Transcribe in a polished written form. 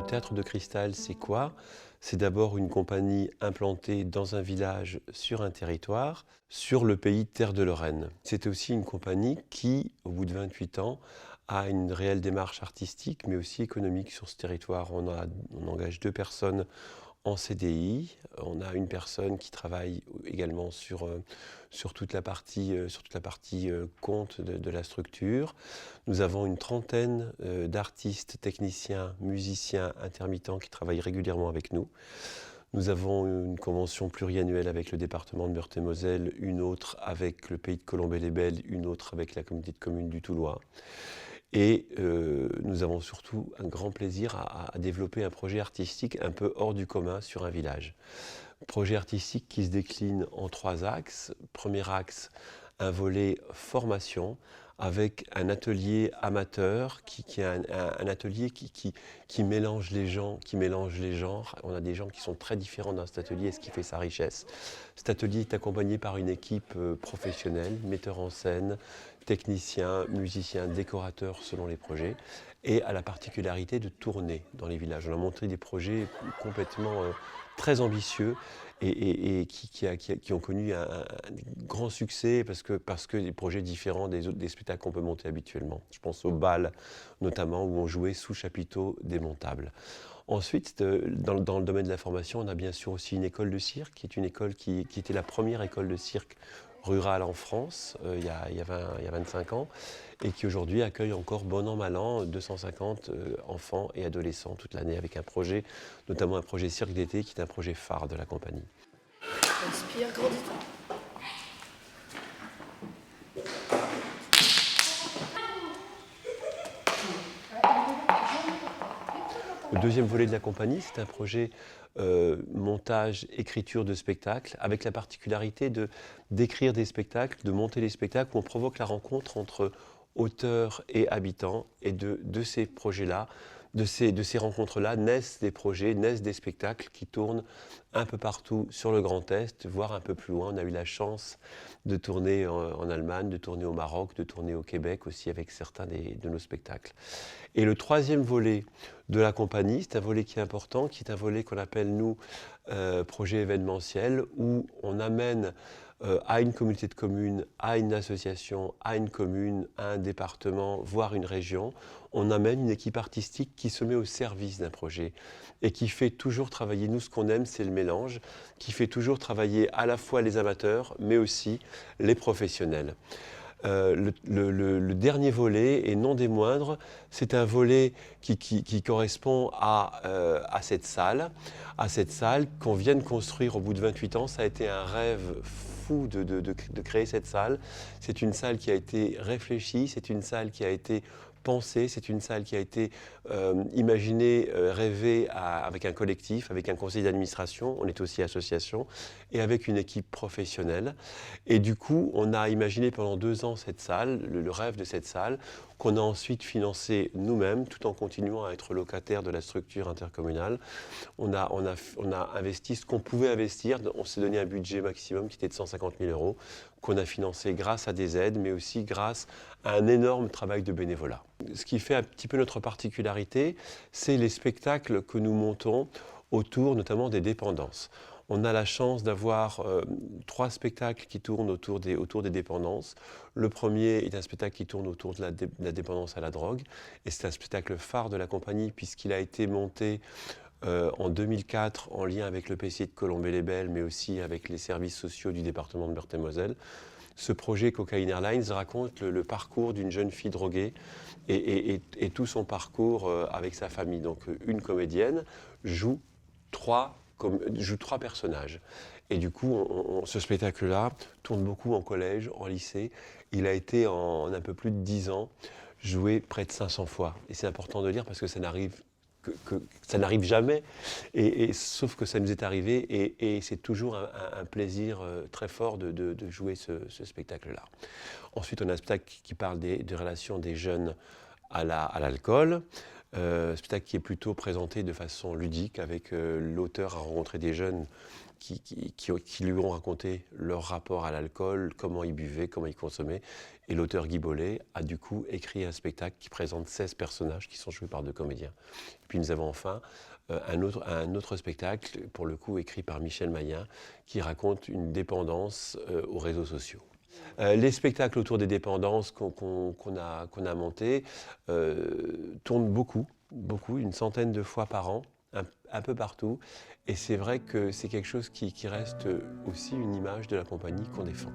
Théâtre de Cristal, c'est quoi? C'est d'abord une compagnie implantée dans un village sur un territoire, sur le pays de Terre de Lorraine. C'est aussi une compagnie qui, au bout de 28 ans, a une réelle démarche artistique, mais aussi économique sur ce territoire. On engage 2 personnes en CDI. On a une personne qui travaille également sur toute la partie, compte de la structure. Nous avons une trentaine d'artistes, techniciens, musiciens, intermittents qui travaillent régulièrement avec nous. Nous avons une convention pluriannuelle avec le département de Meurthe-et-Moselle, une autre avec le pays de Colombey-les-Belles, une autre avec la communauté de communes du Toulois. Et nous avons surtout un grand plaisir à développer un projet artistique un peu hors du commun sur un village. Projet artistique qui se décline en 3 axes. Premier axe, un volet formation avec un atelier amateur qui est un atelier qui mélange les gens, qui mélange les genres. On a des gens qui sont très différents dans cet atelier et ce qui fait sa richesse. Cet atelier est accompagné par une équipe professionnelle, metteur en scène, techniciens, musiciens, décorateurs selon les projets, et a la particularité de tourner dans les villages. On a montré des projets complètement très ambitieux et qui ont connu un grand succès parce que des projets différents des spectacles qu'on peut monter habituellement. Je pense au bal notamment où on jouait sous chapiteaux démontables. Ensuite, dans le domaine de la formation, on a bien sûr aussi une école de cirque, qui est une école qui était la première école de cirque rurale en France il y a 25 ans et qui aujourd'hui accueille encore bon an mal an 250 enfants et adolescents toute l'année avec un projet, notamment un projet cirque d'été qui est un projet phare de la compagnie. Inspire, grandis. Le deuxième volet de la compagnie, c'est un projet montage, écriture de spectacles, avec la particularité d'écrire des spectacles, de monter des spectacles où on provoque la rencontre entre auteurs et habitants. Et de ces projets-là, de ces rencontres-là, naissent des projets, naissent des spectacles qui tournent un peu partout sur le Grand Est, voire un peu plus loin. On a eu la chance de tourner en Allemagne, de tourner au Maroc, de tourner au Québec aussi avec certains de nos spectacles. Et le troisième volet de la compagnie, c'est un volet qui est important, qui est un volet qu'on appelle, nous, projet événementiel, où on amène à une communauté de communes, à une association, à une commune, à un département, voire une région, on amène une équipe artistique qui se met au service d'un projet et qui fait toujours travailler, nous ce qu'on aime c'est le mélange, qui fait toujours travailler à la fois les amateurs mais aussi les professionnels. Le dernier volet, et non des moindres, c'est un volet qui correspond à cette salle qu'on vient de construire au bout de 28 ans. Ça a été un rêve fou de créer cette salle. C'est une salle qui a été réfléchie, c'est une salle qui a été pensée, c'est une salle qui a été imaginée, rêvée avec un collectif, avec un conseil d'administration, on est aussi association, et avec une équipe professionnelle. Et du coup, on a imaginé pendant 2 ans cette salle, le rêve de cette salle, qu'on a ensuite financé nous-mêmes, tout en continuant à être locataire de la structure intercommunale. On a investi ce qu'on pouvait investir, on s'est donné un budget maximum qui était de 150 000 €, qu'on a financé grâce à des aides, mais aussi grâce à un énorme travail de bénévolat. Ce qui fait un petit peu notre particularité, c'est les spectacles que nous montons autour notamment des dépendances. On a la chance d'avoir 3 spectacles qui tournent autour des dépendances. Le premier est un spectacle qui tourne autour de la dépendance à la drogue. Et c'est un spectacle phare de la compagnie puisqu'il a été monté en 2004 en lien avec le PCI de Colombey-les-Belles, mais aussi avec les services sociaux du département de Meurthe-et-Moselle. Ce projet Cocaine Airlines raconte le parcours d'une jeune fille droguée et tout son parcours avec sa famille. Donc une comédienne joue 3 personnages. Et du coup, ce spectacle-là tourne beaucoup en collège, en lycée. Il a été en un peu plus de 10 ans joué près de 500 fois. Et c'est important de le dire parce que ça n'arrive jamais, sauf que ça nous est arrivé et c'est toujours un plaisir très fort de jouer ce spectacle-là. Ensuite, on a un spectacle qui parle des relations des jeunes à l'alcool. Spectacle qui est plutôt présenté de façon ludique avec l'auteur à rencontrer des jeunes qui lui ont raconté leur rapport à l'alcool, comment ils buvaient, comment ils consommaient. Et l'auteur Guy Bollet a du coup écrit un spectacle qui présente 16 personnages qui sont joués par 2 comédiens. Et puis nous avons enfin un autre spectacle, pour le coup écrit par Michel Maillan, qui raconte une dépendance aux réseaux sociaux. Les spectacles autour des dépendances qu'on a montés tournent beaucoup, une centaine de fois par an, un peu partout. Et c'est vrai que c'est quelque chose qui reste aussi une image de la compagnie qu'on défend.